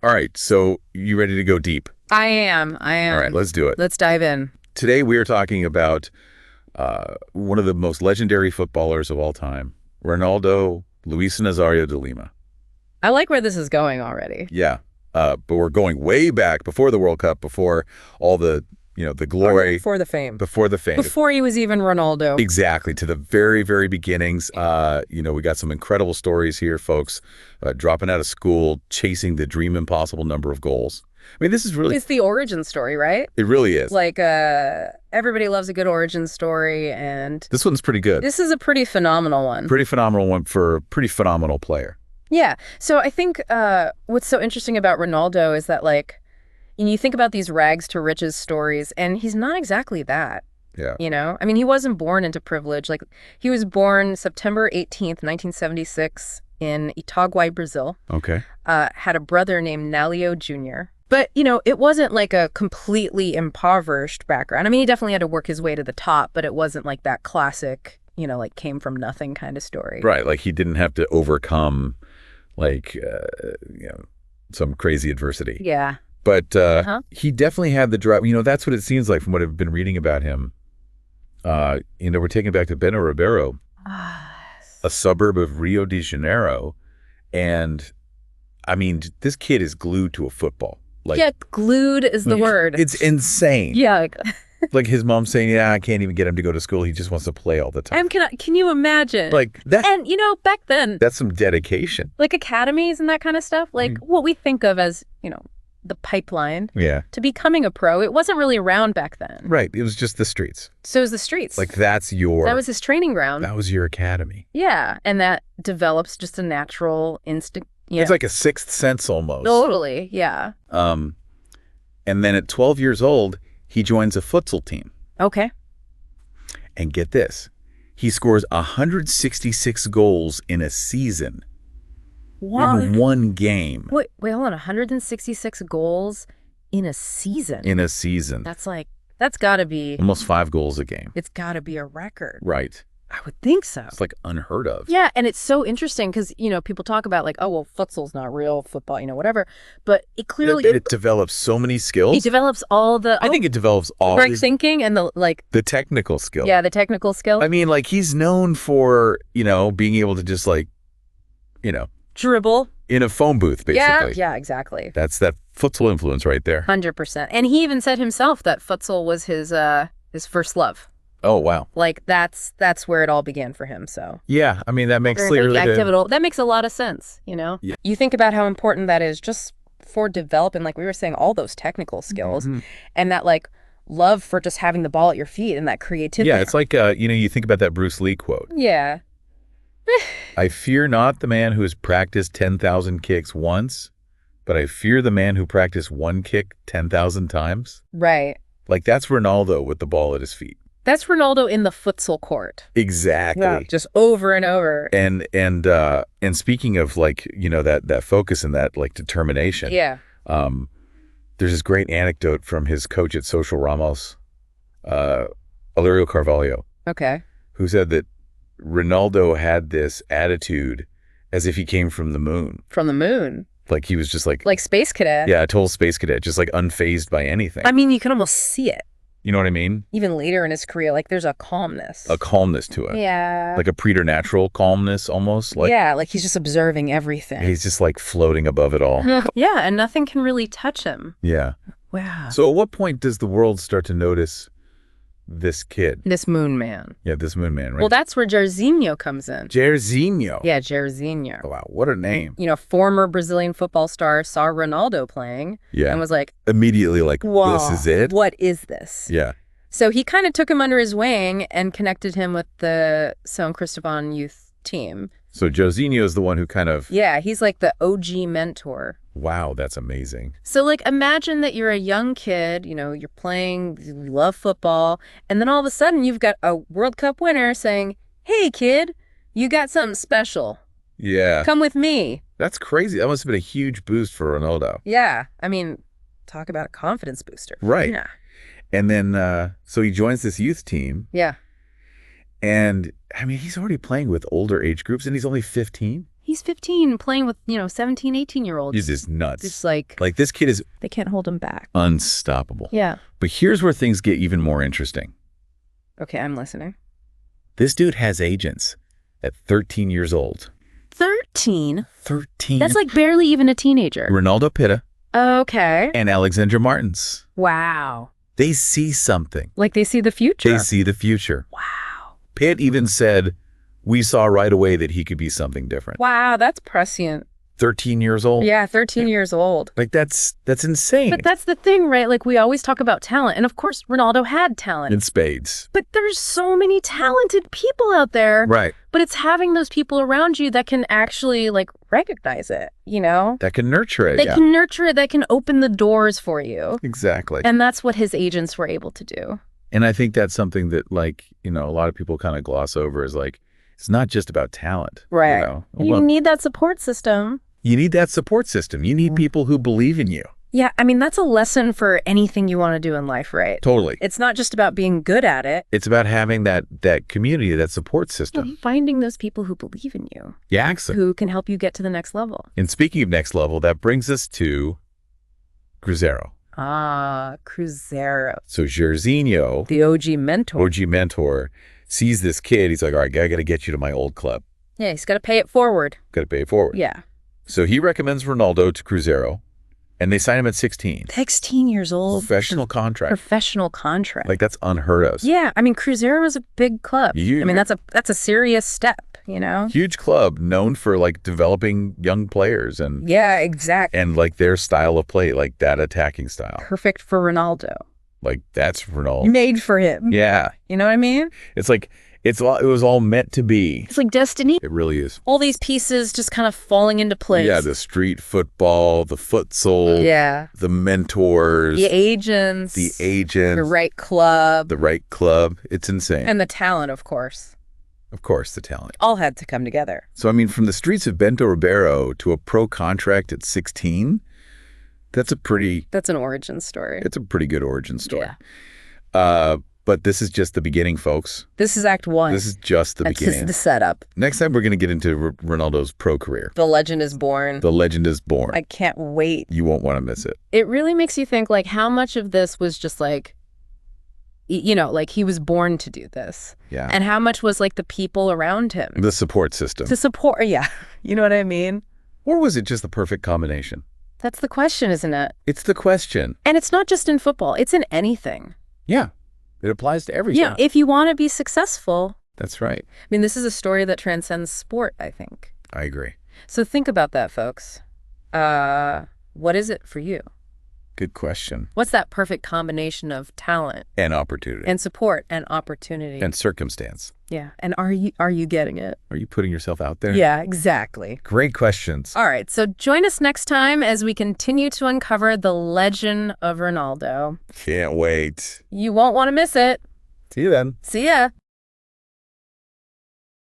All right, so you ready to go deep? I am. All right, let's do it. Let's dive in. Today we are talking about one of the most legendary footballers of all time, Ronaldo, Luís Nazário de Lima. I like where this is going already. Yeah, but we're going way back before the World Cup, before all the, the glory. Before the fame. Before the fame. Before he was even Ronaldo. Exactly, to the very, very beginnings. We got some incredible stories here, folks, dropping out of school, chasing the dream impossible number of goals. I mean, this is really... It's the origin story, right? It really is. Like, everybody loves a good origin story, and... This one's pretty good. This is a pretty phenomenal one. Pretty phenomenal one for a pretty phenomenal player. Yeah. So I think what's so interesting about Ronaldo is that, like, you think about these rags to riches stories, and he's not exactly that. Yeah. I mean, he wasn't born into privilege. Like, he was born September 18th, 1976 in Itaguai, Brazil. Okay. Had a brother named Nalio Jr. But, it wasn't like a completely impoverished background. I mean, he definitely had to work his way to the top, but it wasn't like that classic, like came from nothing kind of story. Right. Like he didn't have to overcome some crazy adversity. Yeah. But he definitely had the drive. That's what it seems like from what I've been reading about him. We're taking it back to Beno Ribeiro, a suburb of Rio de Janeiro. And, I mean, this kid is glued to a football. Yeah, glued is the word. It's insane. Yeah. Like his mom saying, yeah, I can't even get him to go to school. He just wants to play all the time. Can you imagine? Like that. And, back then. That's some dedication. Like academies and that kind of stuff. Like what we think of as, the pipeline. Yeah. To becoming a pro. It wasn't really around back then. Right. It was just the streets. So it was the streets. Like that was his training ground. That was your academy. Yeah. And that develops just a natural instinct. It's like a sixth sense almost. Totally. Yeah. And then at 12 years old, he joins a futsal team. Okay. And get this, he scores 166 goals in a season. Wow. In one game. Wait, hold on. 166 goals in a season? In a season. That's got to be... Almost 5 goals a game. It's got to be a record. Right. I would think so. It's like unheard of. Yeah, and it's so interesting because, people talk about like, oh, well, futsal's not real football, whatever. But it clearly... It develops so many skills. It develops all the... I think it develops all... Correct thinking and the technical skill. Yeah, the technical skill. I mean, like, he's known for, being able to just dribble. In a phone booth, basically. Yeah, exactly. That's that futsal influence right there. 100%. And he even said himself that futsal was his first love. Oh, wow. Like, that's where it all began for him, so. Yeah, I mean, that makes that makes a lot of sense, Yeah. You think about how important that is just for developing, like we were saying, all those technical skills, and that, like, love for just having the ball at your feet and that creativity. Yeah, it's like, you think about that Bruce Lee quote. Yeah. I fear not the man who has practiced 10,000 kicks once, but I fear the man who practiced one kick 10,000 times. Right. Like, that's Ronaldo with the ball at his feet. That's Ronaldo in the futsal court. Exactly. Yeah, just over and over. And speaking of, like, that focus and that, like, determination. Yeah. There's this great anecdote from his coach at Social Ramos, Alirio Carvalho. Okay. Who said that Ronaldo had this attitude as if he came from the moon. From the moon? Like he was just like space cadet. Yeah, a total space cadet, just like unfazed by anything. I mean, you can almost see it. You know what I mean? Even later in his career, like there's a calmness. A calmness to it. Yeah. Like a preternatural calmness almost. Like, yeah, like he's just observing everything. He's just like floating above it all. Yeah, and nothing can really touch him. Yeah. Wow. So at what point does the world start to notice this kid? This moon man. Yeah, this moon man, right? Well, that's where Jairzinho comes in. Jairzinho? Yeah, Jairzinho. Oh, wow, what a name. Former Brazilian football star saw Ronaldo playing and was like... Immediately like, whoa, this is it? What is this? Yeah. So he kind of took him under his wing and connected him with the São Cristóvão youth team. So Jairzinho is the one who kind of... Yeah, he's like the OG mentor. Wow, that's amazing. So, like, imagine that you're a young kid, you're playing, you love football, and then all of a sudden you've got a World Cup winner saying, hey, kid, you got something special. Yeah. Come with me. That's crazy. That must have been a huge boost for Ronaldo. Yeah. I mean, talk about a confidence booster. Right. Yeah. And then, so he joins this youth team. Yeah. And, I mean, he's already playing with older age groups, and he's only 15. He's 15 playing with, 17, 18-year-olds. He's just nuts. It's like this kid is they can't hold him back. unstoppable. Yeah. But here's where things get even more interesting. Okay, I'm listening. This dude has agents at 13 years old. 13? 13. That's like barely even a teenager. Ronaldo Pitta Okay. and Alexandra Martins. Wow. They see something. Like they see the future. They see the future. Wow. Pitt even said, we saw right away that he could be something different. Wow, that's prescient. 13 years old. Yeah, 13 years old. Like that's insane. But that's the thing, right? Like we always talk about talent. And of course, Ronaldo had talent. In spades. But there's so many talented people out there. Right. But it's having those people around you that can actually like recognize it, That can nurture it. They can nurture it, that can open the doors for you. Exactly. And that's what his agents were able to do. And I think that's something that a lot of people kind of gloss over is like, it's not just about talent. Right. You need that support system. You need that support system. You need people who believe in you. Yeah, I mean, that's a lesson for anything you want to do in life, right? Totally. It's not just about being good at it. It's about having that community, that support system. Finding those people who believe in you. Yeah, excellent. Who can help you get to the next level. And speaking of next level, that brings us to Cruzeiro. Ah, Cruzeiro. So Jairzinho, the OG mentor, sees this kid. He's like, all right, I got to get you to my old club. Yeah, he's got to pay it forward. Got to pay it forward. Yeah. So he recommends Ronaldo to Cruzeiro, and they sign him at 16. 16 years old. Professional contract. Professional contract. Like, that's unheard of. Yeah, I mean, Cruzeiro is a big club. I mean, that's a serious step, Huge club, known for, developing young players and... Yeah, exactly. And, their style of play, that attacking style. Perfect for Ronaldo. That's Ronaldo. Made for him. Yeah. You know what I mean? It's it was all meant to be. It's like destiny. It really is. All these pieces just kind of falling into place. Yeah, the street football, the futsal. Yeah. The mentors. The agents. The right club. It's insane. And the talent, of course. Of course, the talent. All had to come together. So, I mean, from the streets of Bento Ribeiro to a pro contract at 16, that's an origin story. It's a pretty good origin story. Yeah. But this is just the beginning, folks. This is Act 1. This is just the beginning. This is the setup. Next time, we're going to get into Ronaldo's pro career. The legend is born. The legend is born. I can't wait. You won't want to miss it. It really makes you think, how much of this was just he was born to do this. Yeah. And how much was the people around him. The support system. To support, yeah. You know what I mean? Or was it just the perfect combination? That's the question, isn't it? It's the question. And it's not just in football. It's in anything. Yeah. It applies to everything. Yeah. If you want to be successful. That's right. I mean, this is a story that transcends sport, I think. I agree. So think about that, folks. What is it for you? Good question. What's that perfect combination of talent and opportunity and support and opportunity and circumstance? Yeah. And are you getting it? Are you putting yourself out there? Yeah, exactly. Great questions. All right. So join us next time as we continue to uncover the legend of Ronaldo. Can't wait. You won't want to miss it. See you then. See ya.